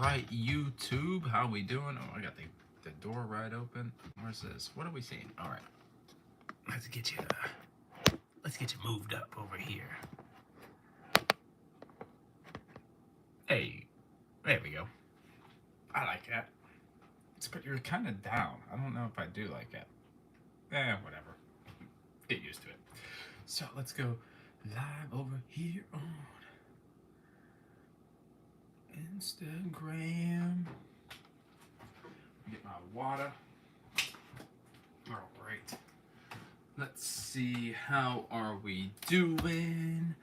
right, YouTube, how we doing? Oh, I got the door right open. Where's this? What are we seeing? All right, let's get you moved up over here. Hey, there we go. I like that. But you're kind of down. I don't know if I do like that. Whatever. Get used to it. So let's go live over here on Instagram. Get my water. All right. Let's see, how are we doing?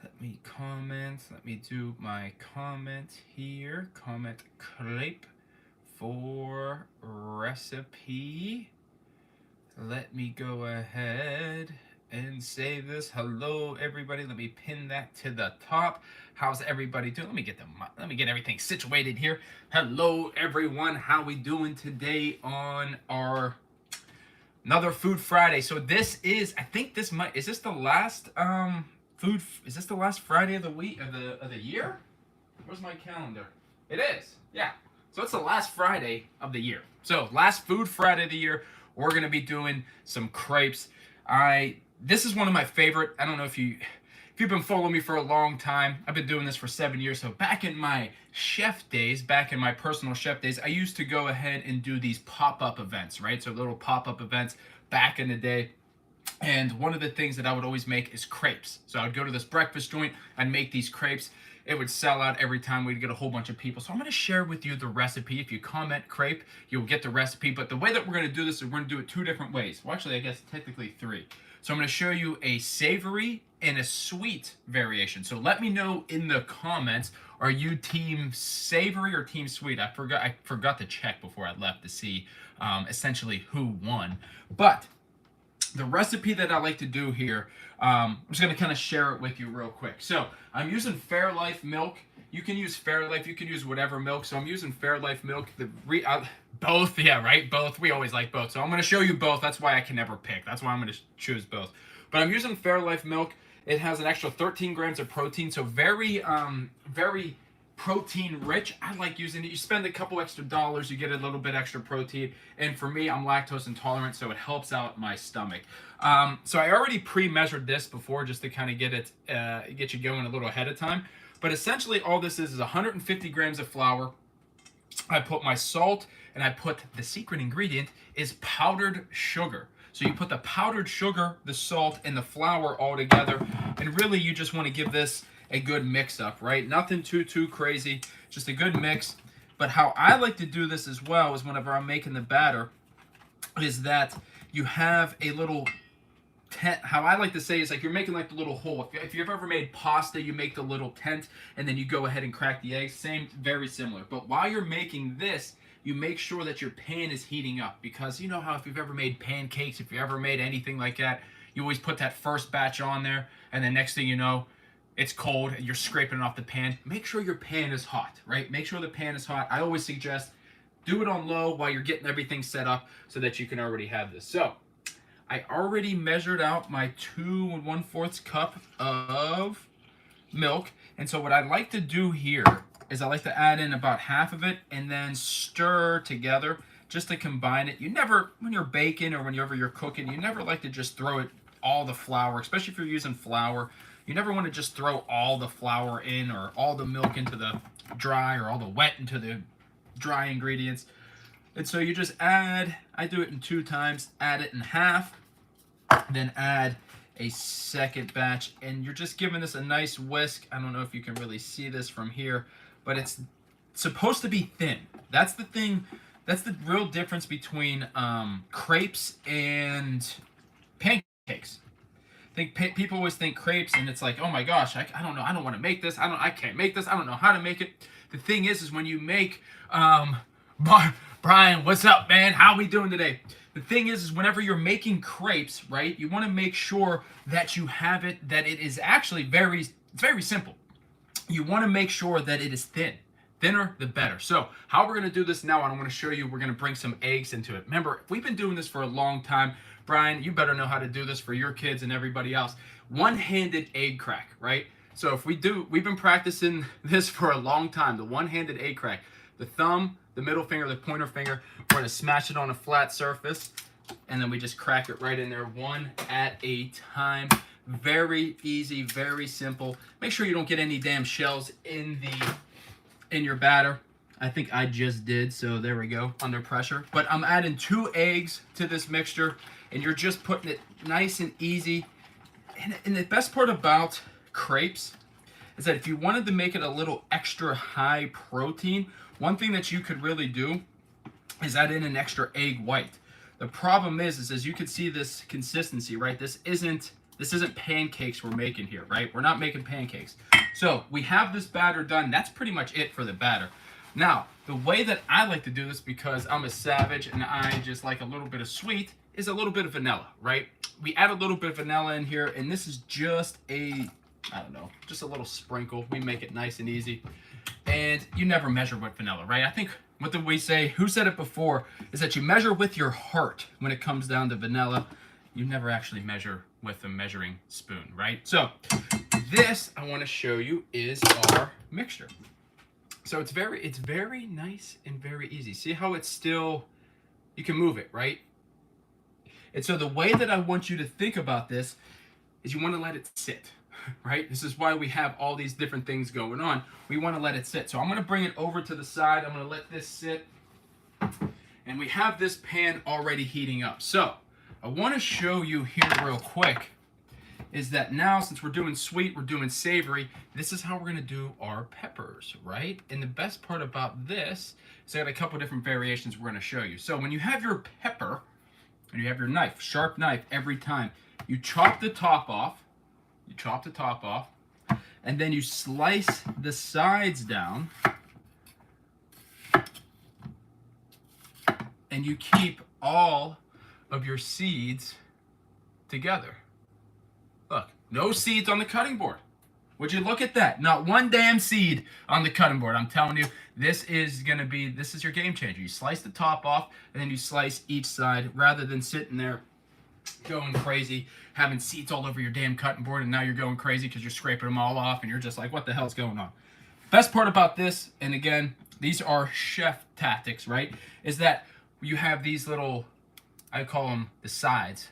Let me comment. Let me do my comment here. Comment crepe for recipe. Let me go ahead and save this. Hello, everybody. Let me pin that to the top. How's everybody doing? Let me get everything situated here. Hello, everyone. How we doing today on our another Food Friday? So this is, I think this might, is this the last is this the last Friday of the week of the year? Where's my calendar? It is. Yeah. So it's the last Friday of the year. So last Food Friday of the year, we're gonna be doing some crepes. This is one of my favorite. I don't know if you've been following me for a long time. I've been doing this for 7 years. So back in my chef days, back in my personal chef days, I used to go ahead and do these pop-up events, right? So little pop-up events back in the day. And one of the things that I would always make is crepes. So I would go to this breakfast joint and make these crepes. It would sell out every time. We'd get a whole bunch of people. So I'm going to share with you the recipe. If you comment crepe, you'll get the recipe. But the way that we're going to do this is we're going to do it 2 different ways. Well, actually, I guess technically 3. So I'm going to show you a savory and a sweet variation. So let me know in the comments, are you team savory or team sweet? I forgot to check before I left to see essentially who won. But the recipe that I like to do here, I'm just going to kind of share it with you real quick. So I'm using Fairlife milk. You can use Fairlife. You can use whatever milk. So I'm using Fairlife milk. Both, yeah, right? Both. We always like both. So I'm going to show you both. That's why I can never pick. That's why I'm going to choose both. But I'm using Fairlife milk. It has an extra 13 grams of protein. So very protein rich. I like using it. You spend a couple extra dollars, you get a little bit extra protein. And for me, I'm lactose intolerant, so it helps out my stomach. So I already pre-measured this before just to kind of get you going a little ahead of time. But essentially all this is 150 grams of flour. I put my salt, and I put the secret ingredient is powdered sugar. So you put the powdered sugar, the salt, and the flour all together. And really you just want to give this a good mix up, right? Nothing too crazy, just a good mix. But how I like to do this as well is whenever I'm making the batter is that you have a little tent. How I like to say is like you're making like the little hole. If you've ever made pasta, you make the little tent and then you go ahead and crack the eggs. Same, very similar. But while you're making this, you make sure that your pan is heating up, because you know how if you've ever made pancakes, if you ever made anything like that, you always put that first batch on there, and then next thing you know, it's cold and you're scraping it off the pan. Make sure your pan is hot, right? Make sure the pan is hot. I always suggest do it on low while you're getting everything set up so that you can already have this. So I already measured out my 2 1/4 cup of milk. And so what I like to do here is I like to add in about half of it and then stir together just to combine it. You never, when you're baking or whenever you're cooking, you never like to just throw it all the flour, especially if you're using flour. You never want to just throw all the flour in or all the milk into the dry or all the wet into the dry ingredients. And so you just add, I do it in 2 times, add it in half, then add a second batch, and you're just giving this a nice whisk. I don't know if you can really see this from here, but it's supposed to be thin. That's the thing. That's the real difference between crepes and pancakes. I think people always think crepes, and it's like, oh my gosh, I don't know, I don't want to make this. I can't make this. I don't know how to make it. The thing is when you make, Brian, what's up, man? How we doing today? The thing is whenever you're making crepes, right, you want to make sure that you have it, that it is actually very simple. You want to make sure that it is thin. Thinner, the better. So how we're going to do this now, and I'm going to show you, we're going to bring some eggs into it. Remember, we've been doing this for a long time. Brian, you better know how to do this for your kids and everybody else. One-handed egg crack, right? So if we've been practicing this for a long time, the one-handed egg crack, the thumb, the middle finger, the pointer finger, we're gonna smash it on a flat surface, and then we just crack it right in there, one at a time. Very easy, very simple. Make sure you don't get any damn shells in your batter. I think I just did, so there we go, under pressure. But I'm adding 2 eggs to this mixture, and you're just putting it nice and easy. And the best part about crepes is that if you wanted to make it a little extra high protein, one thing that you could really do is add in an extra egg white. The problem is as you can see this consistency, right? This isn't pancakes we're making here, right? We're not making pancakes. So we have this batter done. That's pretty much it for the batter. Now, the way that I like to do this, because I'm a savage and I just like a little bit of sweet, is a little bit of vanilla, right? We add a little bit of vanilla in here, and this is just just a little sprinkle. We make it nice and easy. And you never measure with vanilla, right? I think what did we say? Who said it before? Is that you measure with your heart when it comes down to vanilla. You never actually measure with a measuring spoon, right? So this I want to show you is our mixture. So it's very nice and very easy. See how it's still, you can move it, right? And so the way that I want you to think about this is you want to let it sit, right? This is why we have all these different things going on. We want to let it sit. So I'm going to bring it over to the side. I'm going to let this sit. And we have this pan already heating up. So I want to show you here real quick is that now, since we're doing sweet, we're doing savory, this is how we're going to do our peppers, right? And the best part about this is I got a couple different variations we're going to show you. So when you have your pepper, and you have your knife, sharp knife every time, you chop the top off, and then you slice the sides down, and you keep all of your seeds together. Look, no seeds on the cutting board. Would you look at that? Not one damn seed on the cutting board. I'm telling you, this is your game changer. You slice the top off, and then you slice each side, rather than sitting there going crazy, having seeds all over your damn cutting board, and now you're going crazy because you're scraping them all off, and you're just like, what the hell's going on? Best part about this, and again, these are chef tactics, right, is that you have these little, I call them the sides.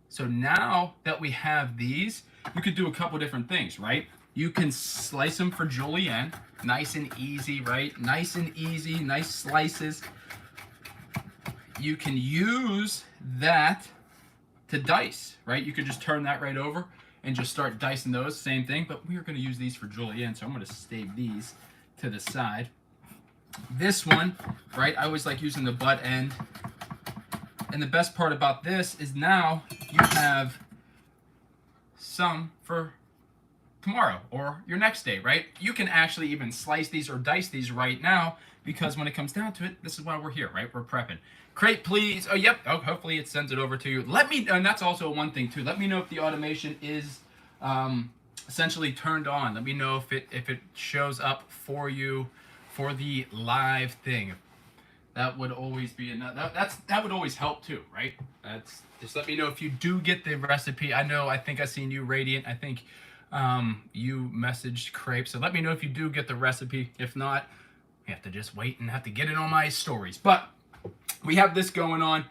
So now that we have these, you could do a couple different things, right? You can slice them for julienne, nice and easy, right? Nice and easy, nice slices. You can use that to dice, right? You could just turn that right over and just start dicing those, same thing, but we are going to use these for julienne, so I'm going to save these to the side. This one, right, I always like using the butt end. And the best part about this is now you have some for tomorrow or your next day, right? You can actually even slice these or dice these right now, because when it comes down to it, this is why we're here, right? We're prepping. Crepe, please. Oh, yep. Oh, hopefully it sends it over to you. Let me, and that's also one thing too. Let me know if the automation is essentially turned on. Let me know if it shows up for you for the live thing. That would always be that would always help too, right? That's just, let me know if you do get the recipe. I think I seen you, Radiant. I think you messaged Crêpes, so let me know if you do get the recipe. If not, you have to just wait and have to get it on my stories. But we have this going on.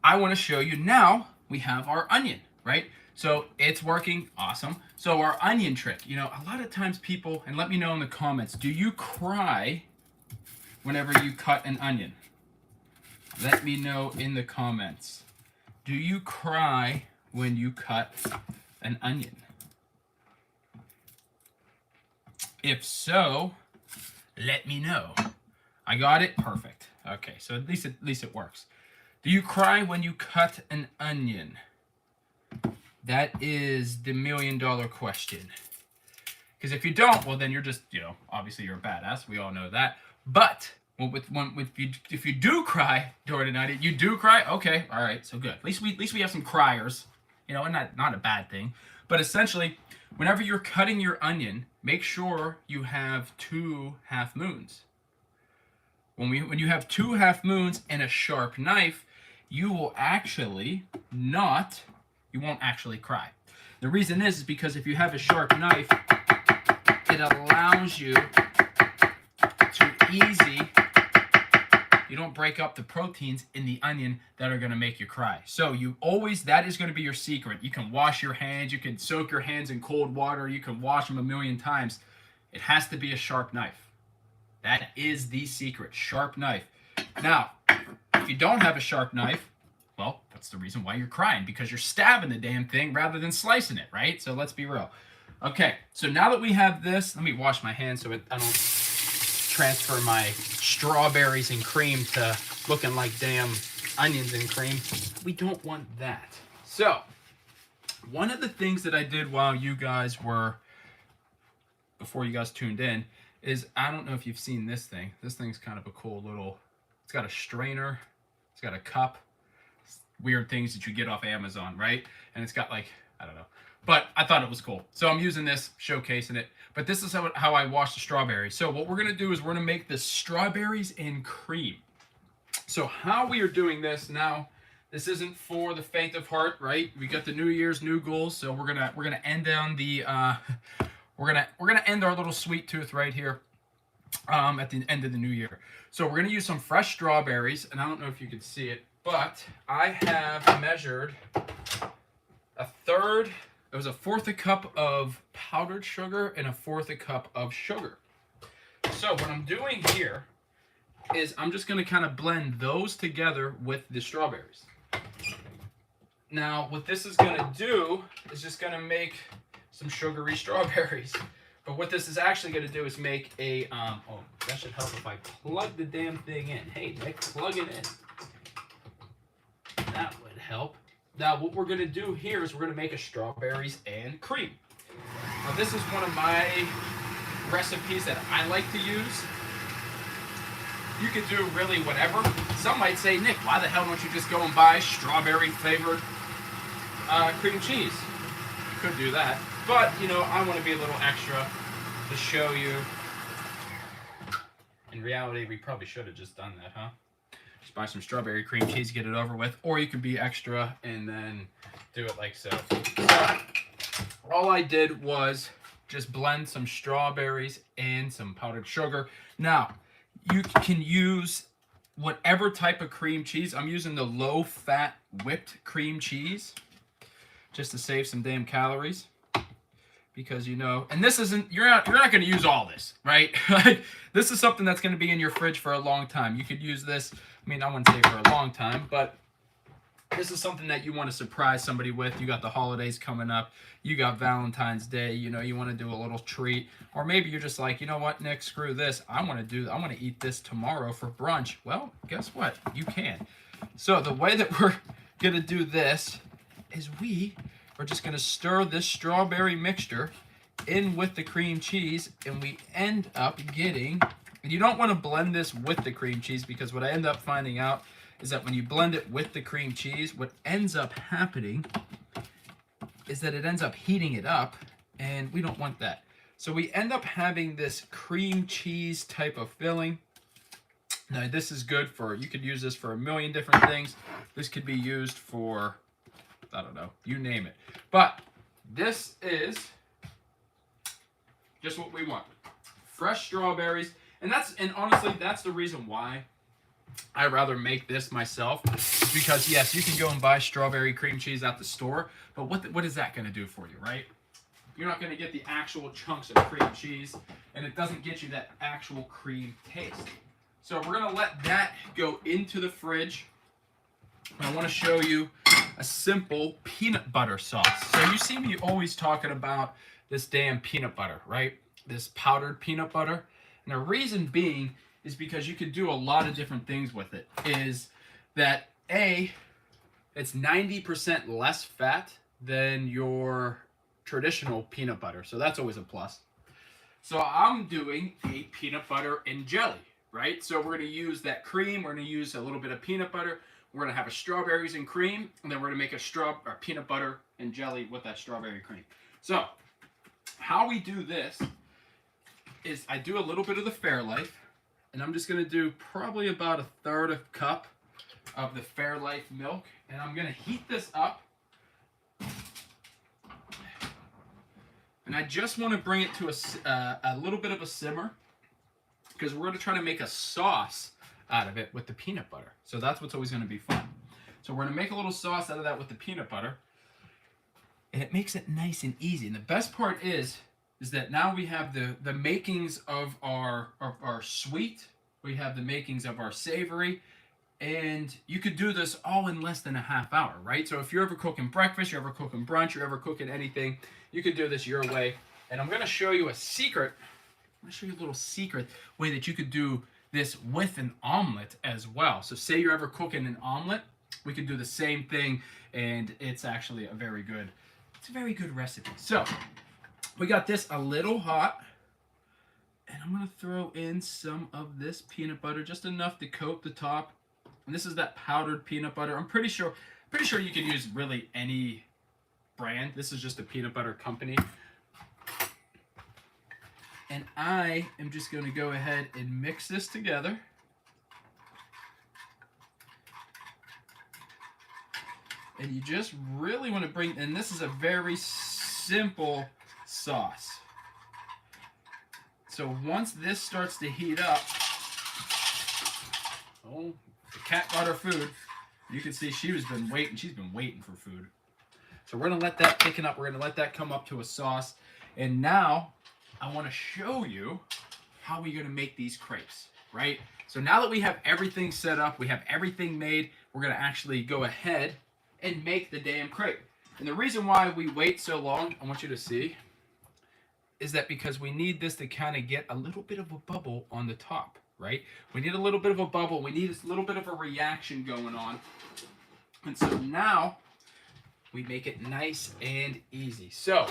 I want to show you now. We have our onion, right? So it's working awesome. So our onion trick, a lot of times people, and let me know in the comments, do you cry whenever you cut an onion? Let me know in the comments. Do you cry when you cut an onion? If so, let me know. I got it? Perfect. Okay, so at least it works. Do you cry when you cut an onion? That is the $1 million question. Because if you don't, well, then you're just, obviously you're a badass. We all know that. But if you do cry during the night, you do cry. Okay, all right, so good. At least we have some criers, and not a bad thing. But essentially, whenever you're cutting your onion, make sure you have 2 half moons. When you have 2 half moons and a sharp knife, you won't actually cry. The reason is because if you have a sharp knife, it allows you to you don't break up the proteins in the onion that are going to make you cry. So that is going to be your secret. You can wash your hands, you can soak your hands in cold water, you can wash them a million times. It has to be a sharp knife. That is the secret, sharp knife. Now, if you don't have a sharp knife, well, that's the reason why you're crying, because you're stabbing the damn thing rather than slicing it, right? So let's be real. Okay, so now that we have this, let me wash my hands so I don't transfer my strawberries and cream to looking like damn onions and cream. We don't want that. So, one of the things that I did while before you guys tuned in, is I don't know if you've seen this thing. This thing's kind of a cool little, it's got a strainer, it's got a cup, weird things that you get off Amazon, right? And it's got like, I don't know. But I thought it was cool. So I'm using this, showcasing it. But this is how I wash the strawberries. So what we're going to do is we're going to make the strawberries and cream. So how we are doing this now, this isn't for the faint of heart, right? We got the New Year's new goals, so we're gonna end down the we're gonna end our little sweet tooth right here at the end of the new year. So we're gonna use some fresh strawberries, and I don't know if you can see it, but I have measured it was a fourth a cup of powdered sugar and a fourth a cup of sugar. So what I'm doing here is I'm just going to kind of blend those together with the strawberries. Now, what this is going to do is just going to make some sugary strawberries. But what this is actually going to do is make a, oh, that should help if I plug the damn thing in. Hey, Nick, plug it in. That would help. Now, what we're going to do here is we're going to make a strawberries and cream. Now, this is one of my recipes that I like to use. You could do really whatever. Some might say, Nick, why the hell don't you just go and buy strawberry flavored cream cheese? You could do that. But, you know, I want to be a little extra to show you. In reality, we probably should have just done that, huh? Just buy some strawberry cream cheese, get it over with. Or you could be extra and then do it like so. So, all I did was just blend some strawberries and some powdered sugar. Now, you can use whatever type of cream cheese. I'm using the low-fat whipped cream cheese just to save some damn calories. Because, you know, and this isn't, you're not going to use all this, right? This is something that's going to be in your fridge for a long time. You could use this, I mean, I wouldn't say for a long time, but this is something that you want to surprise somebody with. You got the holidays coming up. You got Valentine's Day. You know, you want to do a little treat. Or maybe you're just like, you know what, Nick, screw this. I want to eat this tomorrow for brunch. Well, guess what? You can. So the way that we're going to do this is we're just going to stir this strawberry mixture in with the cream cheese, and we end up getting, and you don't want to blend this with the cream cheese, because what I end up finding out is that when you blend it with the cream cheese, what ends up happening is that it ends up heating it up, and we don't want that. So we end up having this cream cheese type of filling. Now this is good for, you could use this for a million different things. This could be used for, I don't know, you name it. But this is just what we want. Fresh strawberries. And honestly, that's the reason why I rather make this myself. Because yes, you can go and buy strawberry cream cheese at the store, but what is that going to do for you, right? You're not going to get the actual chunks of cream cheese, and it doesn't get you that actual cream taste. So we're going to let that go into the fridge. And I want to show you a simple peanut butter sauce. So you see me always talking about this damn peanut butter, right? This powdered peanut butter. And the reason being is because you could do a lot of different things with it. Is that it's 90% less fat than your traditional peanut butter. So that's always a plus. So I'm doing a peanut butter and jelly, right? So we're going to use that cream. We're going to use a little bit of peanut butter. We're going to have strawberries and cream, and then we're going to make a peanut butter and jelly with that strawberry cream. So, how we do this is I do a little bit of the Fairlife, and I'm just going to do probably about a third of a cup of the Fairlife milk, and I'm going to heat this up And I just want to bring it to a little bit of a simmer because we're going to try to make a sauce out of it with the peanut butter. So that's what's always going to be fun. So we're going to make a little sauce out of that with the peanut butter. And it makes it nice and easy. And the best part is that now we have the makings of our sweet. We have the makings of our savory. And you could do this all in less than a half hour, right? So if you're ever cooking breakfast, you're ever cooking brunch, you're ever cooking anything, you could do this your way. And I'm going to show you a secret. I'm going to show you a little secret way that you could do this with an omelet as well. So say you're ever cooking an omelet, we could do the same thing, and it's actually a very good recipe. So we got this a little hot, and I'm going to throw in some of this peanut butter, just enough to coat the top. And this is that powdered peanut butter. I'm pretty sure you can use really any brand. This is just a peanut butter company. And I am just going to go ahead and mix this together. And you just really want to bring, and this is a very simple sauce. So once this starts to heat up, oh, the cat got her food. You can see she's been waiting for food. So we're going to let that thicken up. We're going to let that come up to a sauce. And now I want to show you how we're going to make these crepes, right? So now that we have everything set up, we have everything made, we're going to actually go ahead and make the damn crepe. And the reason why we wait so long, I want you to see, is that because we need this to kind of get a little bit of a bubble on the top. Right? We need a little bit of a bubble. We need a little bit of a reaction going on. And so now we make it nice and easy. So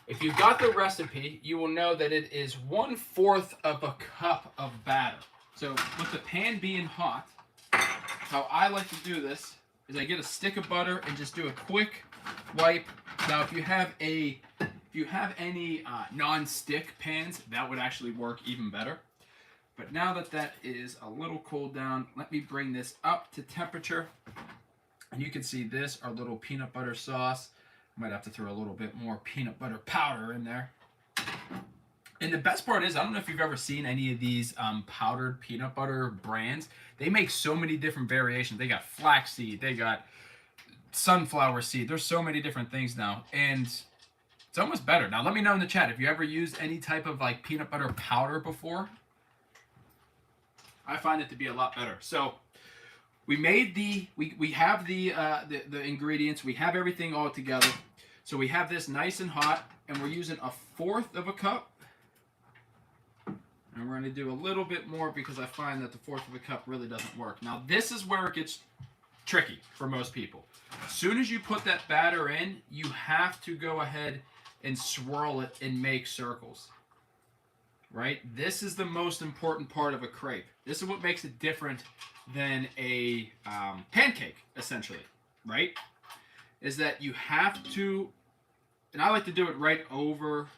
if you've got the recipe, you will know that it is 1/4 of a cup of batter. So with the pan being hot, how I like to do this is I get a stick of butter and just do a quick wipe. Now if you have any non-stick pans, that would actually work even better. But now that that is a little cooled down, let me bring this up to temperature. And you can see this, our little peanut butter sauce. I might have to throw a little bit more peanut butter powder in there. And the best part is, I don't know if you've ever seen any of these powdered peanut butter brands. They make so many different variations. They got flaxseed, they got sunflower seed. There's so many different things now. And it's almost better. Now let me know in the chat if you ever used any type of like peanut butter powder before. I find it to be a lot better. So we made we have the ingredients. We have everything all together. So we have this nice and hot, and we're using 1/4 of a cup. And we're going to do a little bit more because I find that the 1/4 of a cup really doesn't work. Now this is where it gets tricky for most people. As soon as you put that batter in, you have to go ahead and swirl it and make circles. Right? This is the most important part of a crepe. This is what makes it different than a pancake, essentially, right? Is that you have to, and I like to do it right over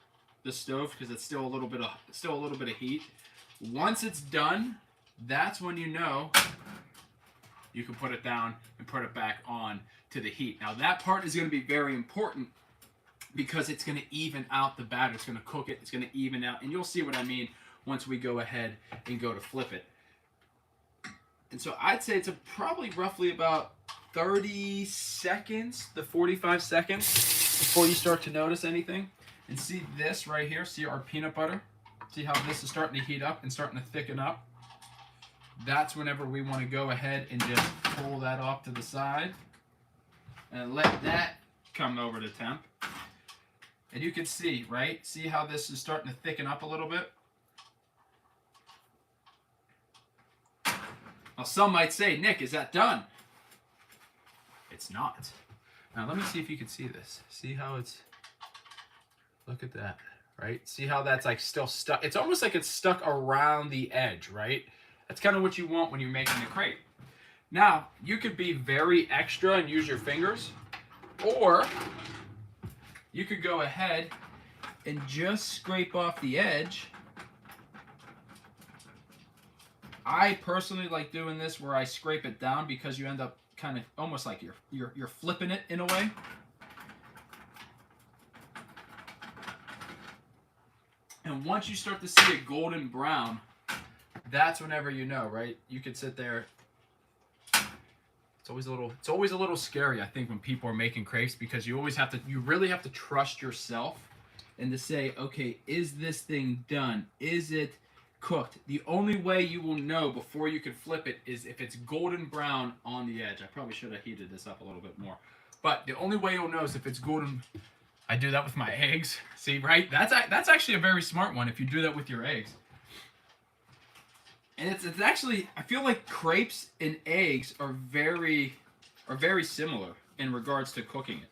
the stove because it's still a little bit of heat. Once it's done, that's when you know you can put it down and put it back on to the heat. Now that part is going to be very important, because it's going to even out the batter. It's going to cook it. It's going to even out. And you'll see what I mean once we go ahead and go to flip it. And so I'd say it's probably roughly about 30 seconds to 45 seconds before you start to notice anything. And see this right here. See our peanut butter? See how this is starting to heat up and starting to thicken up? That's whenever we want to go ahead and just pull that off to the side and let that come over to temp. And you can see, right? See how this is starting to thicken up a little bit? Now, some might say, Nick, is that done? It's not. Now, let me see if you can see this. See how it's... Look at that, right? See how that's like still stuck? It's almost like it's stuck around the edge, right? That's kind of what you want when you're making a crepe. Now, you could be very extra and use your fingers, or you could go ahead and just scrape off the edge. I personally like doing this where I scrape it down because you end up kind of almost like you're flipping it in a way. once you start to see a golden brown, that's whenever you know, right? You could sit there. It's always a little scary, I think, when people are making crepes, because you really have to trust yourself and to say, okay, is this thing done? Is it cooked? The only way you will know before you can flip it is if it's golden brown on the edge. I probably should have heated this up a little bit more. But the only way you'll know is if it's golden. I do that with my eggs. See, right? That's actually a very smart one if you do that with your eggs. And it's actually, I feel like crepes and eggs are very similar in regards to cooking it.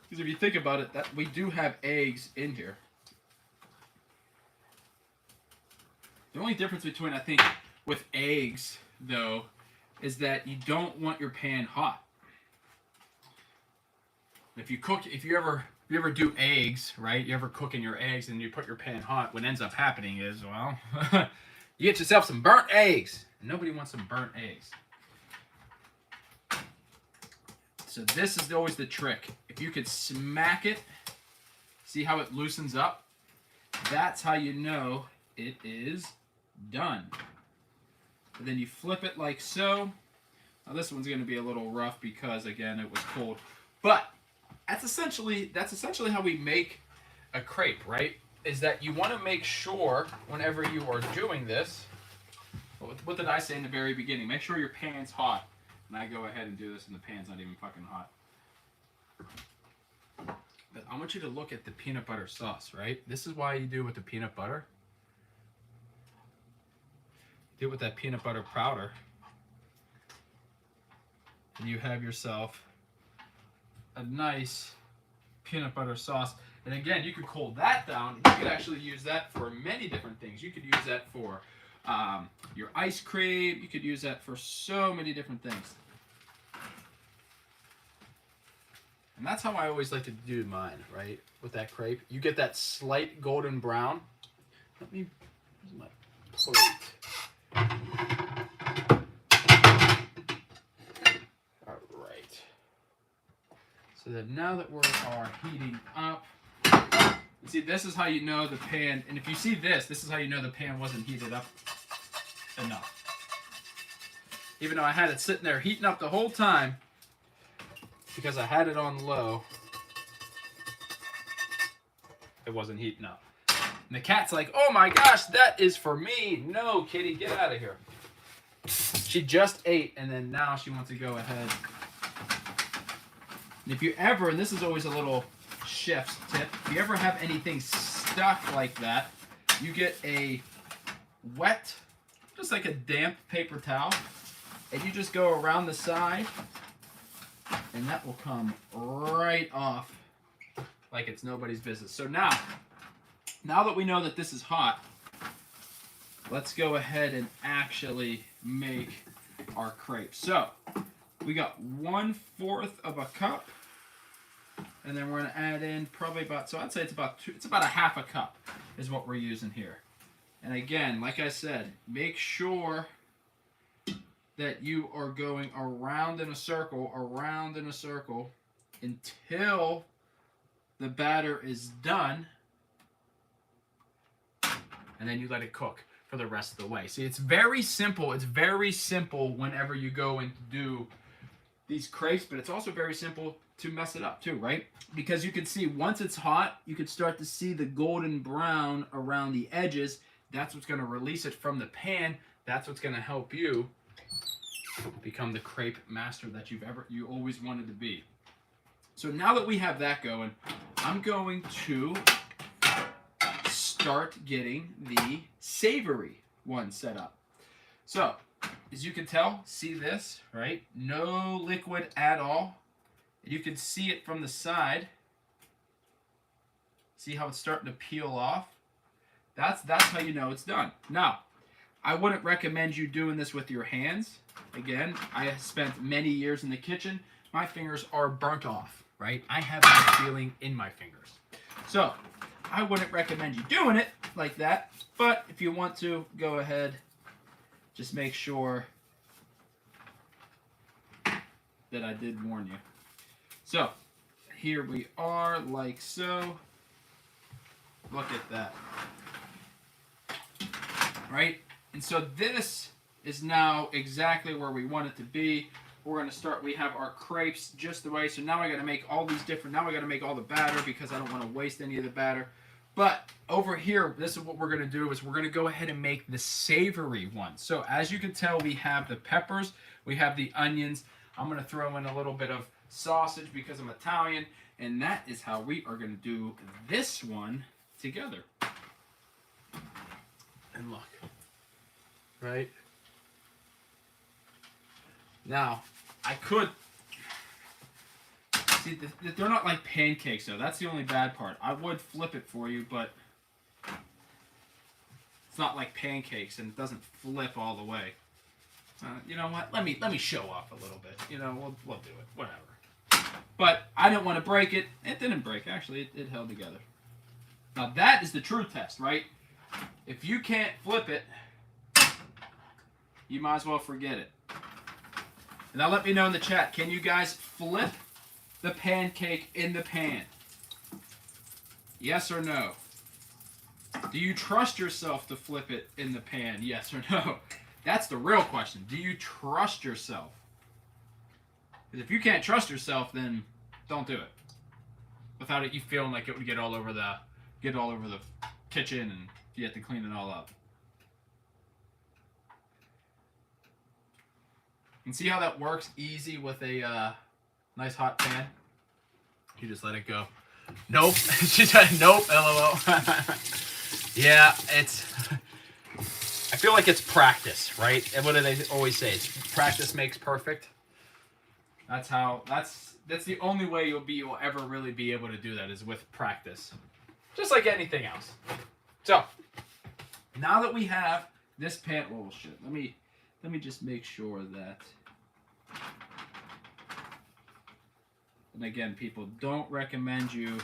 Because if you think about it, that we do have eggs in here. The only difference between, I think, with eggs, though, is that you don't want your pan hot. If you ever do eggs, right? You ever cook in your eggs and you put your pan hot, what ends up happening is, well, you get yourself some burnt eggs. Nobody wants some burnt eggs. So this is always the trick. If you could smack it, see how it loosens up? That's how you know it is done. And then you flip it like so. Now this one's going to be a little rough because, again, it was cold. But that's essentially how we make a crepe, right? Is that you want to make sure whenever you are doing this, what did I say in the very beginning? Make sure your pan's hot. And I go ahead and do this and the pan's not even fucking hot. But I want you to look at the peanut butter sauce, right? This is why you do it with the peanut butter. Do it with that peanut butter powder. And you have yourself a nice peanut butter sauce. And again, you could cool that down. You could actually use that for many different things. You could use that for your ice cream. You could use that for so many different things. And that's how I always like to do mine, right? With that crepe. You get that slight golden brown. Let me, here's my plate. All right. So that now that we are heating up, you see, this is how you know the pan, and if you see this is how you know the pan wasn't heated up enough. Even though I had it sitting there heating up the whole time, because I had it on low, it wasn't heating up. And the cat's like, oh my gosh, that is for me. No, kitty, get out of here. She just ate, and then now she wants to go ahead. And if you ever, and this is always a little chef's tip, if you ever have anything stuck like that, you get a wet, just like a damp paper towel, and you just go around the side, and that will come right off like it's nobody's business. So now that we know that this is hot, let's go ahead and actually make our crepe. So we got 1/4 of a cup, and then we're going to add in probably about, so I'd say it's about a 1/2 cup is what we're using here. And again, like I said, make sure that you are going around in a circle until the batter is done, and then you let it cook for the rest of the way. See, it's very simple. It's very simple whenever you go and do these crepes, but it's also very simple to mess it up too, right? Because you can see once it's hot, you can start to see the golden brown around the edges. That's what's going to release it from the pan. That's what's going to help you become the crepe master that you always wanted to be. So now that we have that going, I'm going to start getting the savory one set up. So, as you can tell, see this, right? No liquid at all. You can see it from the side. See how it's starting to peel off? That's how you know it's done. Now, I wouldn't recommend you doing this with your hands. Again, I have spent many years in the kitchen. My fingers are burnt off, right? I have that feeling in my fingers. So, I wouldn't recommend you doing it like that. But if you want to, go ahead. Just make sure that I did warn you. So, here we are, like so. Look at that. right? And so this is now exactly where we want it to be. We're going to start, we have our crepes just the way, so now I got to make all these different, now I got to make all the batter because I don't want to waste any of the batter. But over here, this is what we're going to do, is we're going to go ahead and make the savory one. So as you can tell, we have the peppers, we have the onions. I'm going to throw in a little bit of sausage because I'm Italian, and that is how we are going to do this one together. And look, right? Now, I could, see, they're not like pancakes though. That's the only bad part. I would flip it for you, but it's not like pancakes and it doesn't flip all the way. You know what? Let me show off a little bit. You know, we'll do it. Whatever. But I didn't want to break it. It didn't break. Actually, it held together. Now that is the true test, right? If you can't flip it, you might as well forget it. Now let me know in the chat, can you guys flip the pancake in the pan? Yes or no? Do you trust yourself to flip it in the pan? Yes or no? That's the real question. Do you trust yourself? Because if you can't trust yourself, then don't do it. Without it, you feeling like it would get all over the kitchen and you have to clean it all up. And see how that works easy with a nice hot pan? You just let it go. Nope. She said nope, LOL. Yeah, I feel like it's practice, right? And what do they always say? It's practice makes perfect. That's the only way you'll ever really be able to do that, is with practice. Just like anything else. So, now that we have this pan, oh shit, let me just make sure that, and again, people, don't recommend you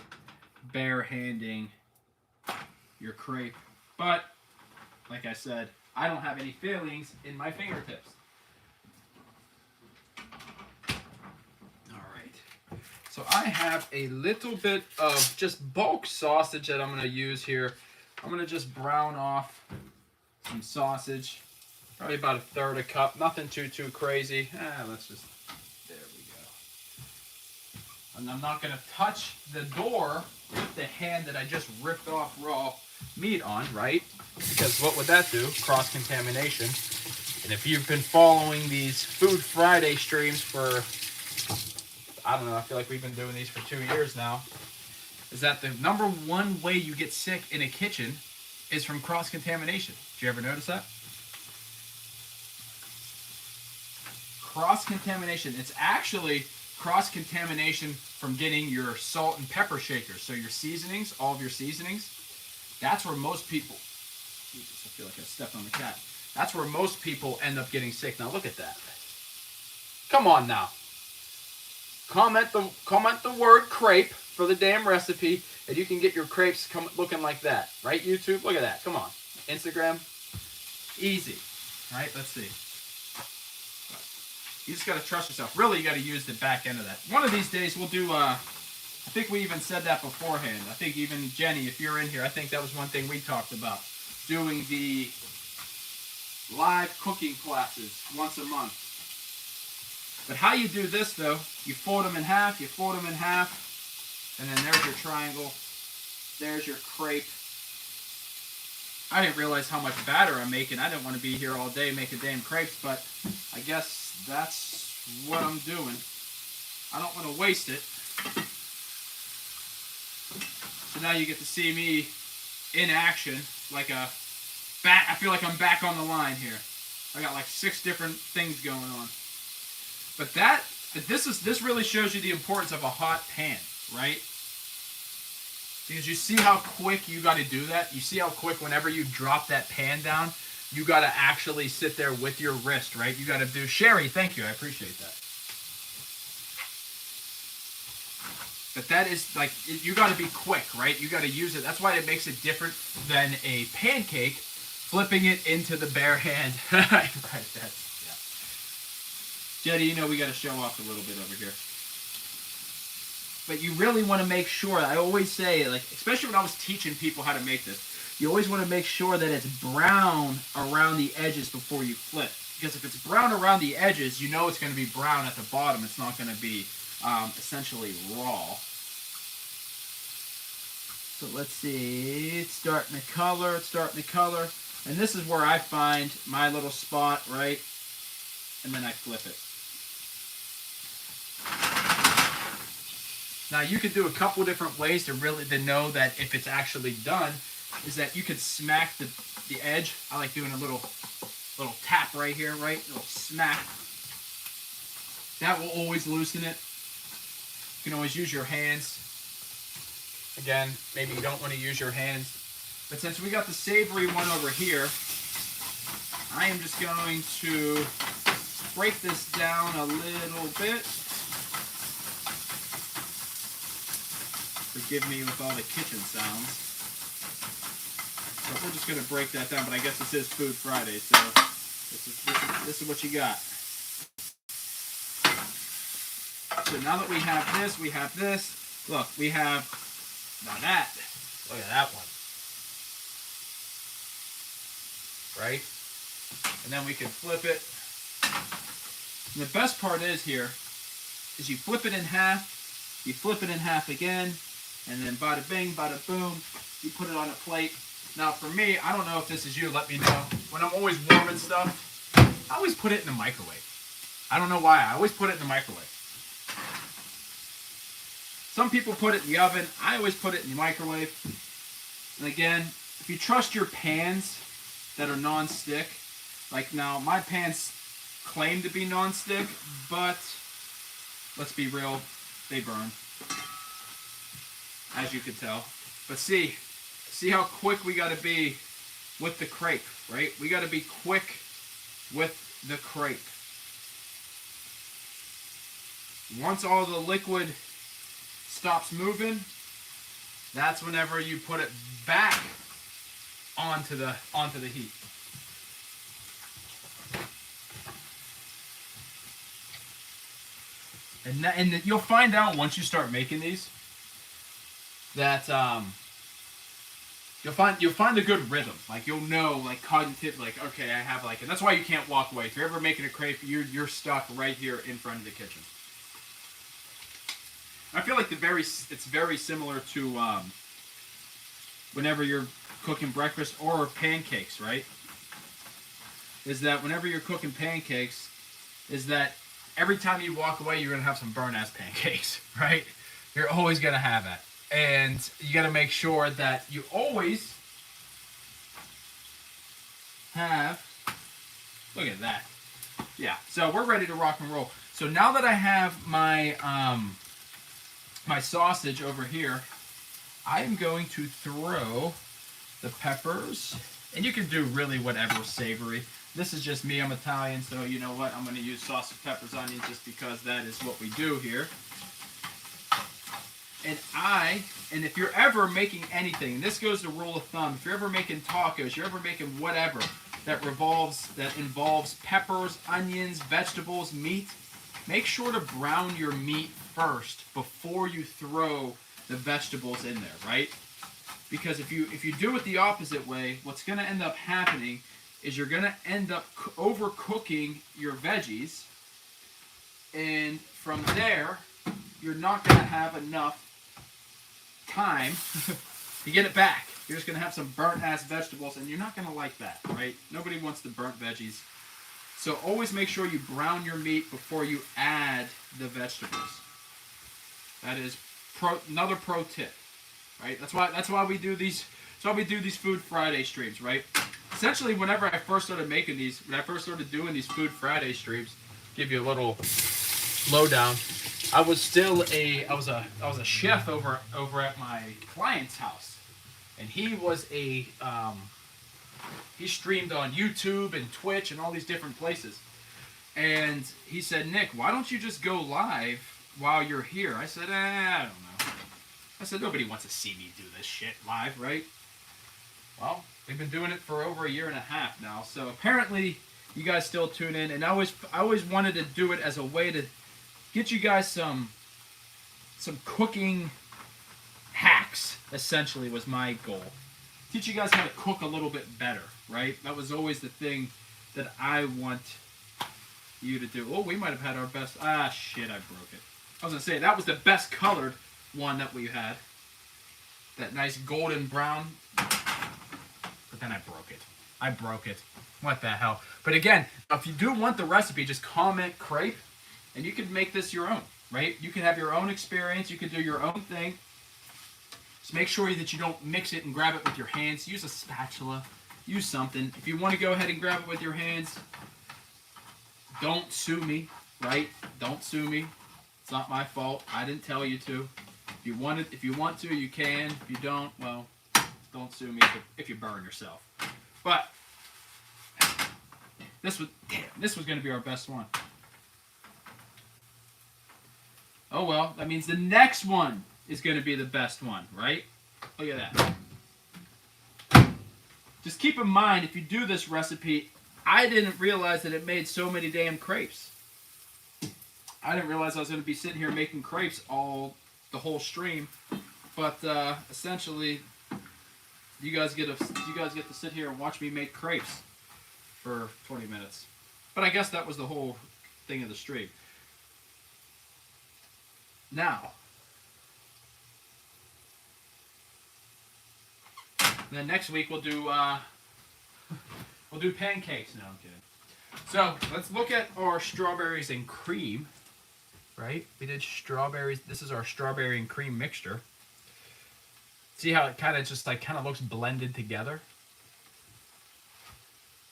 bare-handing your crepe, but like I said, I don't have any feelings in my fingertips. Alright, so I have a little bit of just bulk sausage that I'm going to use here. I'm going to just brown off some sausage. Probably about 1/3 cup. Nothing too crazy. Let's just, there we go. And I'm not going to touch the door with the hand that I just ripped off raw meat on, right? Because what would that do? Cross-contamination. And if you've been following these Food Friday streams for, I don't know, I feel like we've been doing these for 2 years now, is that the number one way you get sick in a kitchen is from cross-contamination. Did you ever notice that? Cross-contamination. It's actually cross-contamination from getting your salt and pepper shakers. So your seasonings, all of your seasonings, that's where most people, Jesus, I feel like I stepped on the cat. That's where most people end up getting sick. Now look at that. Come on now. Comment the word crepe for the damn recipe, and you can get your crepes looking like that. Right, YouTube? Look at that. Come on. Instagram. Easy. Right? Let's see. You just got to trust yourself. Really, you got to use the back end of that. One of these days, we'll do, I think we even said that beforehand. I think even Jenny, if you're in here, I think that was one thing we talked about. Doing the live cooking classes once a month. But how you do this, though, you fold them in half, and then there's your triangle. There's your crepe. I didn't realize how much batter I'm making. I didn't want to be here all day making damn crepes, but I guess that's what I'm doing. I don't want to waste it. So now you get to see me in action, like a I feel like I'm back on the line here. I got like 6 different things going on. But this really shows you the importance of a hot pan, right? Because you see how quick you got to do that. You see how quick whenever you drop that pan down, you got to actually sit there with your wrist, right? You got to do, Sherry, thank you, I appreciate that. But that is like, you got to be quick, right? You got to use it. That's why it makes it different than a pancake, flipping it into the bare hand. Right, that's, yeah. Jetty, you know we got to show off a little bit over here. But you really want to make sure, I always say, like, especially when I was teaching people how to make this, you always want to make sure that it's brown around the edges before you flip. Because if it's brown around the edges, you know it's going to be brown at the bottom. It's not going to be essentially raw. So let's see, it's starting to color, it's starting to color. And this is where I find my little spot, right? And then I flip it. Now you could do a couple different ways to know that if it's actually done, is that you could smack the edge. I like doing a little tap right here, right? A little smack. That will always loosen it. You can always use your hands. Again, maybe you don't want to use your hands. But since we got the savory one over here, I am just going to break this down a little bit. Forgive me with all the kitchen sounds. So we're just going to break that down, but I guess this is Food Friday, so this is what you got. So now that we have this, look, we have, now that, look at that one. Right? And then we can flip it. And the best part is here, is you flip it in half, you flip it in half again, and then bada bing, bada boom, you put it on a plate. Now for me, I don't know if this is you, let me know. When I'm always warming stuff, I always put it in the microwave. I don't know why, I always put it in the microwave. Some people put it in the oven, I always put it in the microwave. And again, if you trust your pans that are non-stick, like now my pans claim to be non-stick, but let's be real, they burn, as you can tell. But see how quick we got to be with the crepe, right? We got to be quick with the crepe. Once all the liquid stops moving, that's whenever you put it back onto the heat. And you'll find out once you start making these that you'll find a good rhythm. Like you'll know, like cognitive, like okay, I have like, and that's why you can't walk away. If you're ever making a crepe, you're stuck right here in front of the kitchen. I feel like it's very similar to whenever you're cooking breakfast or pancakes, right? Is that whenever you're cooking pancakes, is that every time you walk away, you're going to have some burnt-ass pancakes, right? You're always going to have that. And you got to make sure that you always have, look at that. Yeah, so we're ready to rock and roll. So now that I have my my sausage over here, I am going to throw the peppers, and you can do really whatever savory. This is just me, I'm Italian, so you know what, I'm going to use sausage, peppers, onions, just because that is what we do here. And if you're ever making anything, this goes to rule of thumb, if you're ever making tacos, you're ever making whatever that involves peppers, onions, vegetables, meat, make sure to brown your meat first before you throw the vegetables in there, right? Because if you do it the opposite way, what's going to end up happening is you're going to end up overcooking your veggies, and from there, you're not going to have enough time to get it back. You're just going to have some burnt-ass vegetables, and you're not going to like that, right? Nobody wants the burnt veggies. So always make sure you brown your meat before you add the vegetables. That is another pro tip, right? That's why we do these. That's why we do these Food Friday streams, right? Essentially, whenever I first started making these, when I first started doing these Food Friday streams, give you a little lowdown. I was still I was a chef over at my client's house, and he was he streamed on YouTube and Twitch and all these different places. And he said, Nick, why don't you just go live while you're here? I said, I don't know. I said, nobody wants to see me do this shit live, right? Well, we've been doing it for over a year and a half now, so apparently you guys still tune in. And I always wanted to do it as a way to get you guys some cooking hacks, essentially, was my goal. teach you guys how to cook a little bit better, right? That was always the thing that I want you to do. Oh, we might have had our best. Ah, shit, I broke it. I was going to say, that was the best colored one that we had. That nice golden brown. But then I broke it. I broke it. What the hell? But again, if you do want the recipe, just comment crepe, and you can make this your own, right? You can have your own experience. You can do your own thing. Just make sure that you don't mix it and grab it with your hands. Use a spatula. Use something. If you want to go ahead and grab it with your hands, don't sue me, right? Don't sue me. It's not my fault. I didn't tell you to. If you want to, you can. If you don't, well, don't sue me if you burn yourself. But this was going to be our best one. Oh well, that means the next one is going to be the best one, right? Look at that. Just keep in mind, if you do this recipe, I didn't realize that it made so many damn crepes. I didn't realize I was going to be sitting here making crepes the whole stream, but essentially, you guys get to sit here and watch me make crepes for 20 minutes. But I guess that was the whole thing of the stream. Now, then next week we'll do pancakes. No, I'm kidding. So let's look at our strawberries and cream. Right? We did strawberries. This is our strawberry and cream mixture. See how it kind of looks blended together?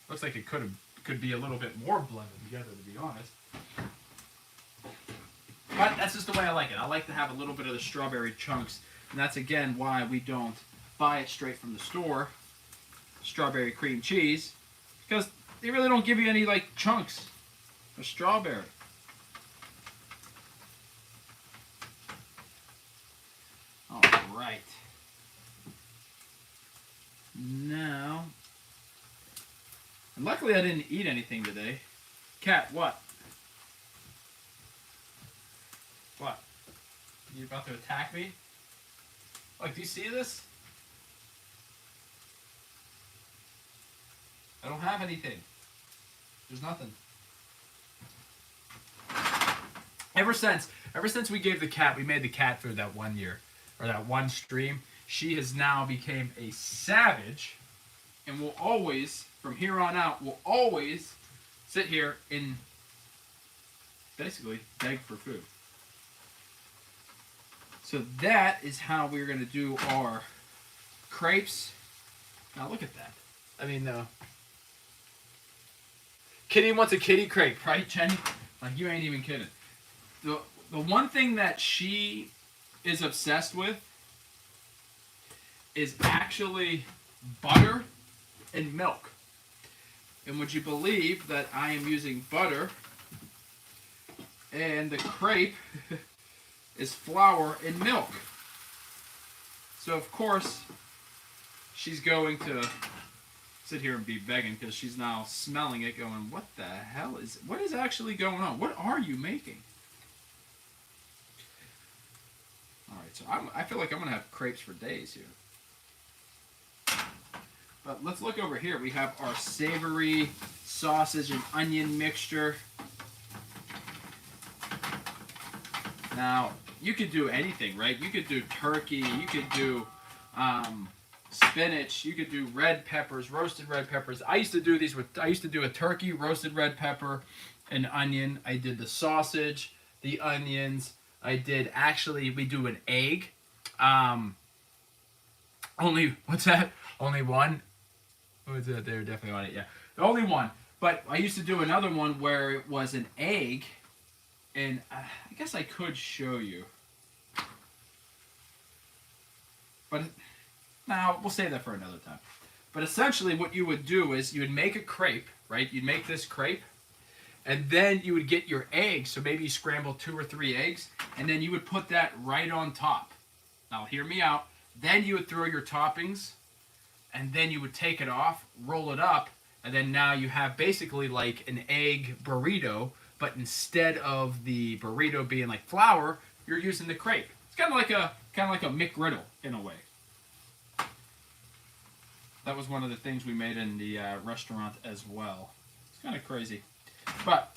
Looks like it could be a little bit more blended together, to be honest. But that's just the way I like it. I like to have a little bit of the strawberry chunks, and that's again why we don't buy it straight from the store, strawberry cream cheese, because they really don't give you any like chunks of strawberry. All right. Now, and luckily I didn't eat anything today. Cat, what? What? You about to attack me? Like, do you see this? I don't have anything. There's nothing. Ever since we gave the cat, we made the cat food that one year, or that one stream, she has now became a savage, and will always, from here on out, will always sit here and basically beg for food. So that is how we're going to do our crepes. Now look at that. I mean, Kitty wants a kitty crepe, right, Jenny? Like, you ain't even kidding. The one thing that she is obsessed with is actually butter and milk. And would you believe that I am using butter and the crepe is flour and milk. So of course she's going to sit here and be begging because she's now smelling it going, what is actually going on? What are you making? Alright, so I feel like I'm going to have crepes for days here. But let's look over here. We have our savory sausage and onion mixture. Now, you could do anything, right? You could do turkey, you could do spinach, you could do red peppers, roasted red peppers. I used to do a turkey, roasted red pepper, and onion. I did the sausage, the onions. We do an egg. Only one? What was it? They were definitely on it, yeah. The only one. But I used to do another one where it was an egg, and I guess I could show you. But now we'll save that for another time. But essentially what you would do is you would make a crepe, right? You'd make this crepe, and then you would get your eggs. So maybe you scramble 2 or 3 eggs, and then you would put that right on top. Now hear me out. Then you would throw your toppings, and then you would take it off, roll it up, and then now you have basically like an egg burrito, but instead of the burrito being like flour, you're using the crepe. It's kind of like a McGriddle in a way. That was one of the things we made in the restaurant as well. It's kind of crazy, but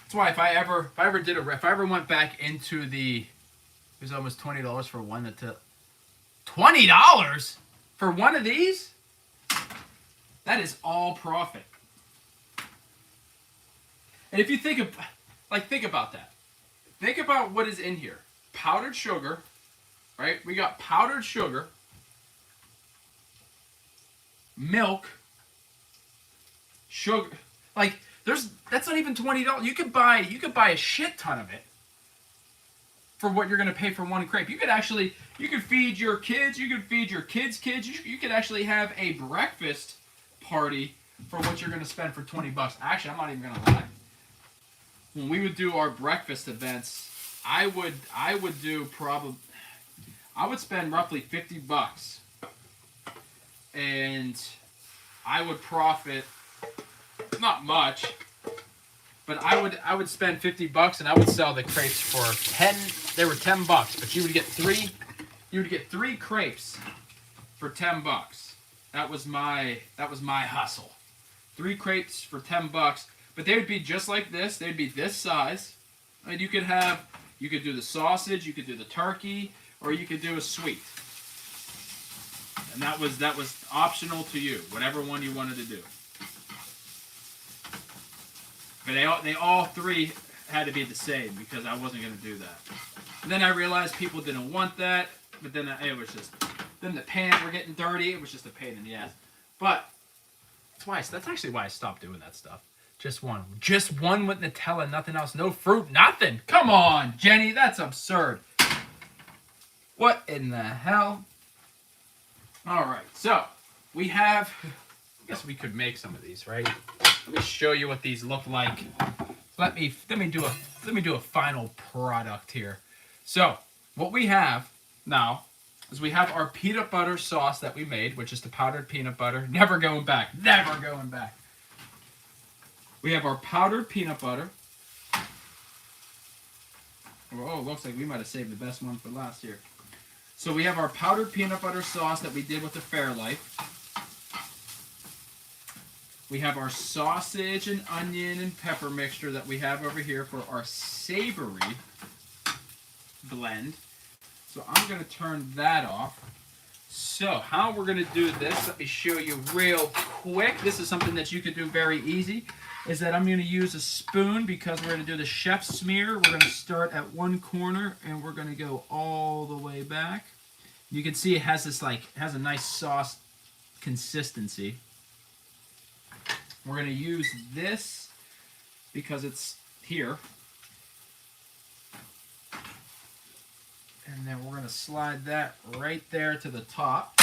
that's why if I ever went back into the, it was almost $20 for one that $20 for one of these. That is all profit. And if you think about that. Think about what is in here. Powdered sugar, right? We got powdered sugar, milk, sugar. Like that's not even $20. You could buy a shit ton of it for what you're going to pay for one crepe. You could feed your kids, you could feed your kids' kids. You could actually have a breakfast party for what you're going to spend for $20. Actually, I'm not even going to lie. When we would do our breakfast events, I would spend roughly $50, and I would profit not much, but I would spend $50 and I would sell the crepes for 10. They were $10, but you would get three crepes for $10. That was my hustle. 3 crepes for $10. But they would be just like this. They'd be this size. And you could do the sausage, you could do the turkey, or you could do a sweet. And that was optional to you, whatever one you wanted to do. But they all 3 had to be the same because I wasn't going to do that. And then I realized people didn't want that, but then then the pans were getting dirty. It was just a pain in the ass. But that's actually why I stopped doing that stuff. Just one with Nutella, nothing else, no fruit, nothing. Come on, Jenny, that's absurd. What in the hell? All right, so we have. I guess we could make some of these, right? Let me show you what these look like. Let me do a final product here. So what we have now is we have our peanut butter sauce that we made, which is the powdered peanut butter. Never going back. Never going back. We have our powdered peanut butter. Oh, looks like we might have saved the best one for last here. So we have our powdered peanut butter sauce that we did with the Fairlife. We have our sausage and onion and pepper mixture that we have over here for our Savory blend. So I'm going to turn that off. So how we're going to do this, let me show you real quick. This is something that you could do very easy. Is that I'm going to use a spoon because we're going to do the chef smear. We're going to start at one corner and we're going to go all the way back. You can see it has a nice sauce consistency. We're going to use this because it's here. And then we're going to slide that right there to the top.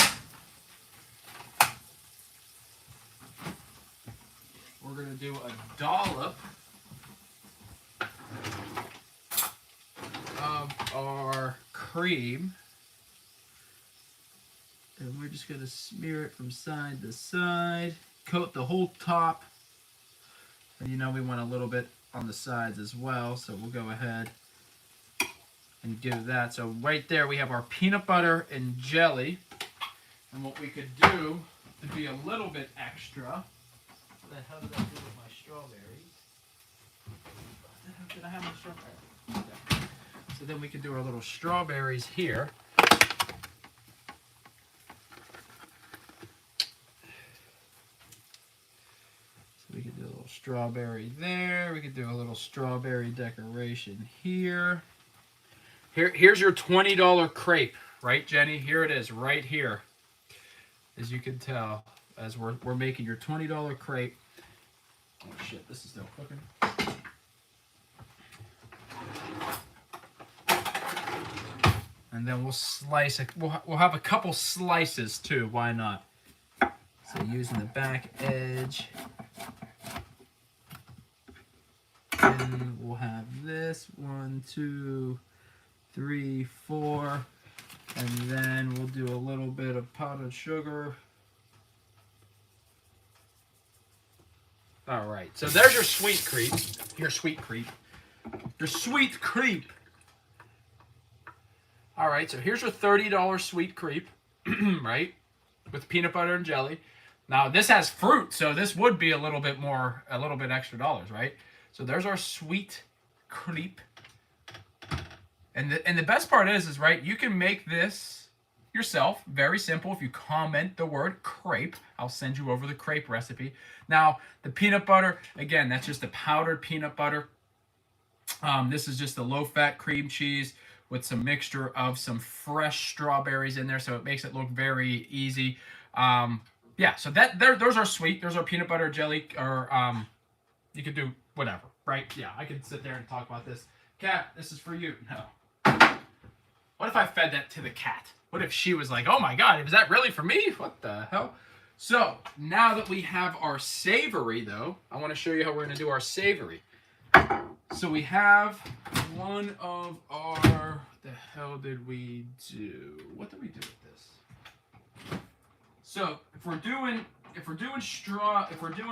We're going to do a dollop of our cream. And we're just going to smear it from side to side. Coat the whole top. And you know we want a little bit on the sides as well, so we'll go ahead and do that. So right there we have our peanut butter and jelly. And what we could do to be a little bit extra. What the hell did I do with my strawberries? What the hell did I have my strawberries? Okay. So then we can do our little strawberries here. So we could do a little strawberry there. We could do a little strawberry decoration here. Here's your $20 crepe, right, Jenny? Here it is, right here. As you can tell, as we're making your $20 crepe. Oh shit, this is still cooking. And then we'll slice it. We'll have a couple slices too. Why not? So using the back edge. And we'll have this 1, 2, 3, 4. And then we'll do a little bit of powdered sugar. All right, so there's your sweet crepe. Your sweet crepe. Your sweet crepe. All right, so here's your $30 sweet crepe, right? with peanut butter and jelly. Now this has fruit, so this would be a little bit extra dollars, right? So there's our sweet crepe. And the best part is right, you can make this yourself. Very simple. If you comment the word crepe, I'll send you over the crepe recipe. Now, the peanut butter, again, that's just the powdered peanut butter. This is just a low-fat cream cheese with some mixture of some fresh strawberries in there, so it makes it look very easy. Yeah, so those are sweet. Those are peanut butter jelly, or you could do whatever, right? Yeah, I could sit there and talk about this. Cat, this is for you. No. What if I fed that to the cat? What if she was like, oh my God, is that really for me? What the hell? So now that we have our savory, though, I want to show you how we're going to do our savory. So we have one of our, what the hell did we do? What did we do with this? So if we're doing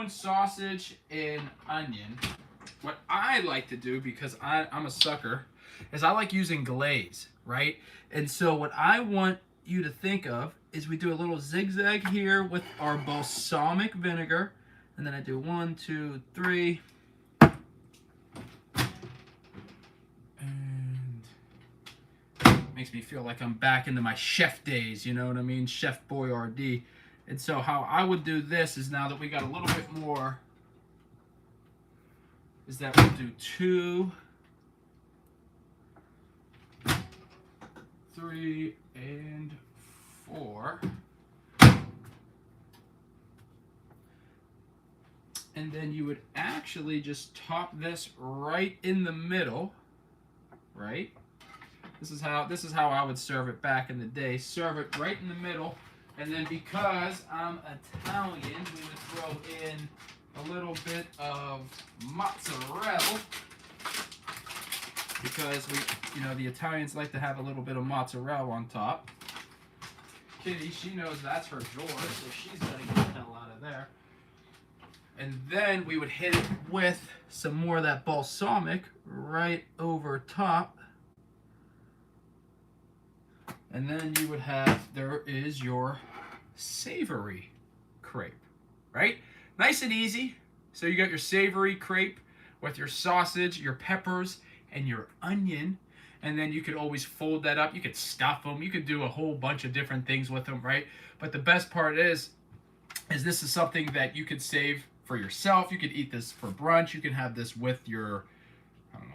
sausage and onion, what I like to do, because I'm a sucker, is I like using glaze, right? And so what I want you to think of is we do a little zigzag here with our balsamic vinegar, and then I do 1, 2, 3. And makes me feel like I'm back into my chef days, you know what I mean? Chef Boyardee. And so how I would do this is, now that we got a little bit more, is that we'll do 2, 3, and 4. And then you would actually just top this right in the middle, right? This is how I would serve it back in the day. Serve it right in the middle, and then because I'm Italian, we would throw in a little bit of mozzarella, because the Italians like to have a little bit of mozzarella on top. Kitty, she knows that's her drawer, so she's gonna get the hell out of there. And then we would hit it with some more of that balsamic right over top. And then you would have, there is your savory crepe, right? Nice and easy. So you got your savory crepe with your sausage, your peppers, and your onion. And then you could always fold that up. You could stuff them. You could do a whole bunch of different things with them, right? But the best part is this is something that you could save for yourself. You could eat this for brunch. You can have this with your, I don't know,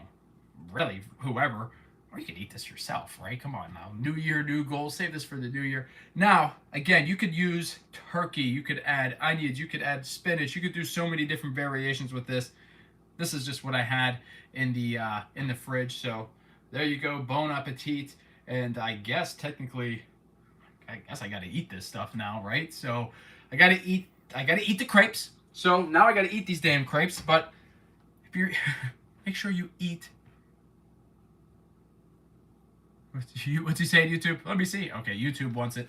really whoever. Or you could eat this yourself, right? Come on now. New year, new goals. Save this for the new year. Now, again, you could use turkey. You could add onions. You could add spinach. You could do so many different variations with this. This is just what I had in the fridge. So there you go. Bon appetit. And I guess technically, I got to eat this stuff now, right? So I got to eat the crepes. So now I got to eat these damn crepes. But if you're, make sure you eat. What's he saying, YouTube? Let me see. Okay, YouTube wants it.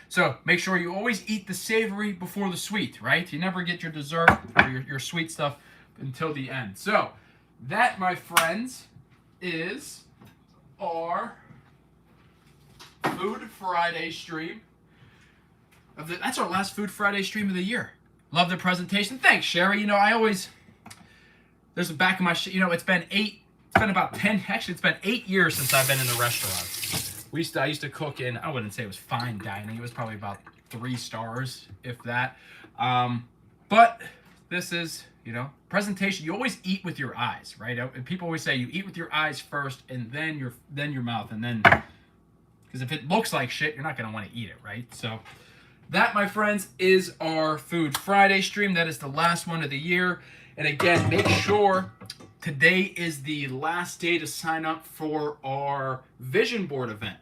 So make sure you always eat the savory before the sweet, right? You never get your dessert or your sweet stuff until the end. So that, my friends, is our Food Friday stream. That's our last Food Friday stream of the year. Love the presentation. Thanks, Sherry. There's a back of my it's been 8 years since I've been in the restaurant. I used to cook in, I wouldn't say it was fine dining. It was probably about 3 stars, if that. But this is, presentation. You always eat with your eyes, right? And people always say you eat with your eyes first, and then your mouth, and then, because if it looks like shit, you're not going to want to eat it, right? So that, my friends, is our Food Friday stream. That is the last one of the year. And again, make sure today is the last day to sign up for our vision board event.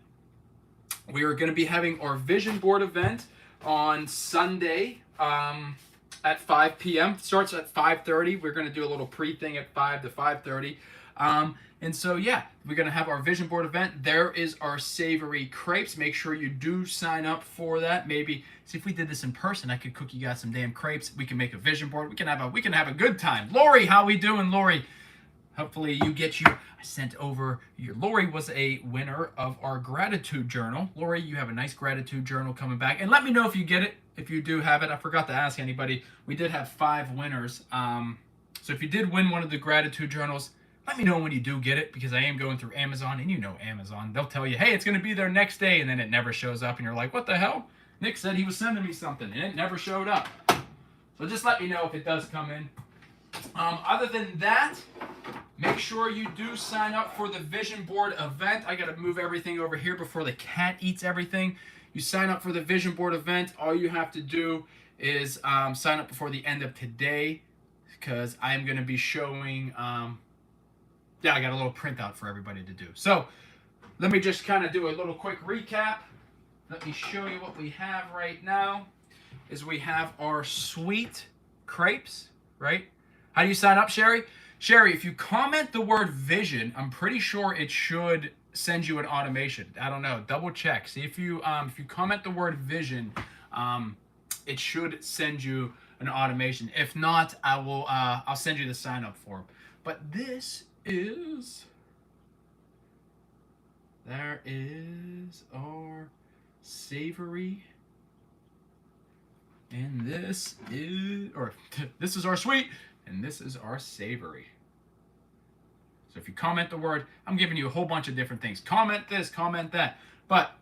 We are going to be having our vision board event on Sunday at 5 p.m. It starts at 5:30. We're going to do a little pre-thing at 5 to 5:30. And so, yeah, we're going to have our vision board event. There is our savory crepes. Make sure you do sign up for that. Maybe, see, if we did this in person, I could cook you guys some damn crepes. We can make a vision board. We can have a good time. Lori, how we doing, Lori? hopefully you get your, I sent over, Lori was a winner of our gratitude journal. Lori, you have a nice gratitude journal coming back. And let me know if you get it, if you do have it. I forgot to ask anybody. We did have 5 winners. So if you did win one of the gratitude journals, let me know when you do get it, because I am going through Amazon, and you know Amazon. They'll tell you, hey, it's going to be there next day, and then it never shows up, and you're like, what the hell? Nick said he was sending me something, and it never showed up. So just let me know if it does come in. Other than that, make sure you do sign up for the Vision Board event. I got to move everything over here before the cat eats everything. You sign up for the Vision Board event. All you have to do is sign up before the end of today, because I am going to be showing, I got a little printout for everybody to do. So let me just kind of do a little quick recap. Let me show you what we have right now. Is we have our sweet crepes, right? How do you sign up, Sherry? Sherry, if you comment the word vision, I'm pretty sure it should send you an automation. I don't know. Double check. See if you comment the word vision, it should send you an automation. If not, I'll send you the sign up form. But there is our Savory, and this is our sweet, and this is our Savory. So if you comment the word, I'm giving you a whole bunch of different things. Comment this, comment that, but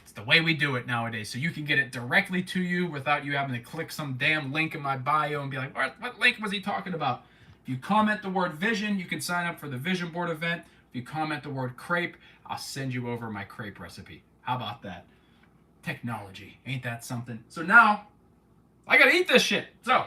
it's the way we do it nowadays. So you can get it directly to you without you having to click some damn link in my bio and be like, what link was he talking about? If you comment the word vision, you can sign up for the Vision Board event. If you comment the word crepe, I'll send you over my crepe recipe. How about that? Technology. Ain't that something? So now, I gotta eat this shit. So,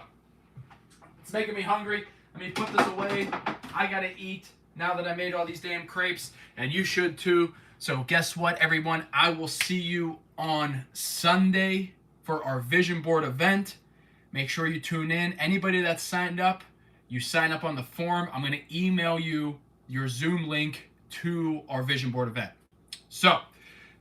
it's making me hungry. Let me put this away. I gotta eat now that I made all these damn crepes, and you should too. So guess what, everyone? I will see you on Sunday for our Vision Board event. Make sure you tune in. Anybody that's signed up, you sign up on the form. I'm gonna email you your Zoom link to our Vision Board event. So,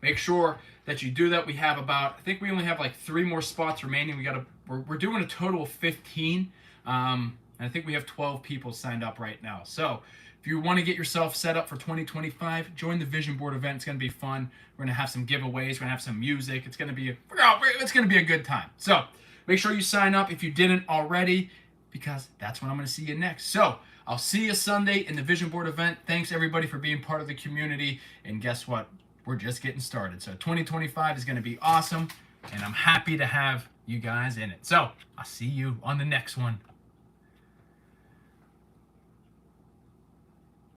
make sure that you do that. We have I think we only have like 3 more spots remaining. We're doing a total of 15. And I think we have 12 people signed up right now. So if you want to get yourself set up for 2025, join the Vision Board event. It's going to be fun. We're going to have some giveaways. We're going to have some music. It's going to be a good time. So make sure you sign up if you didn't already, because that's when I'm going to see you next. So I'll see you Sunday in the Vision Board event. Thanks everybody for being part of the community. And guess what? We're just getting started. So 2025 is going to be awesome, and I'm happy to have you guys in it. So I'll see you on the next one.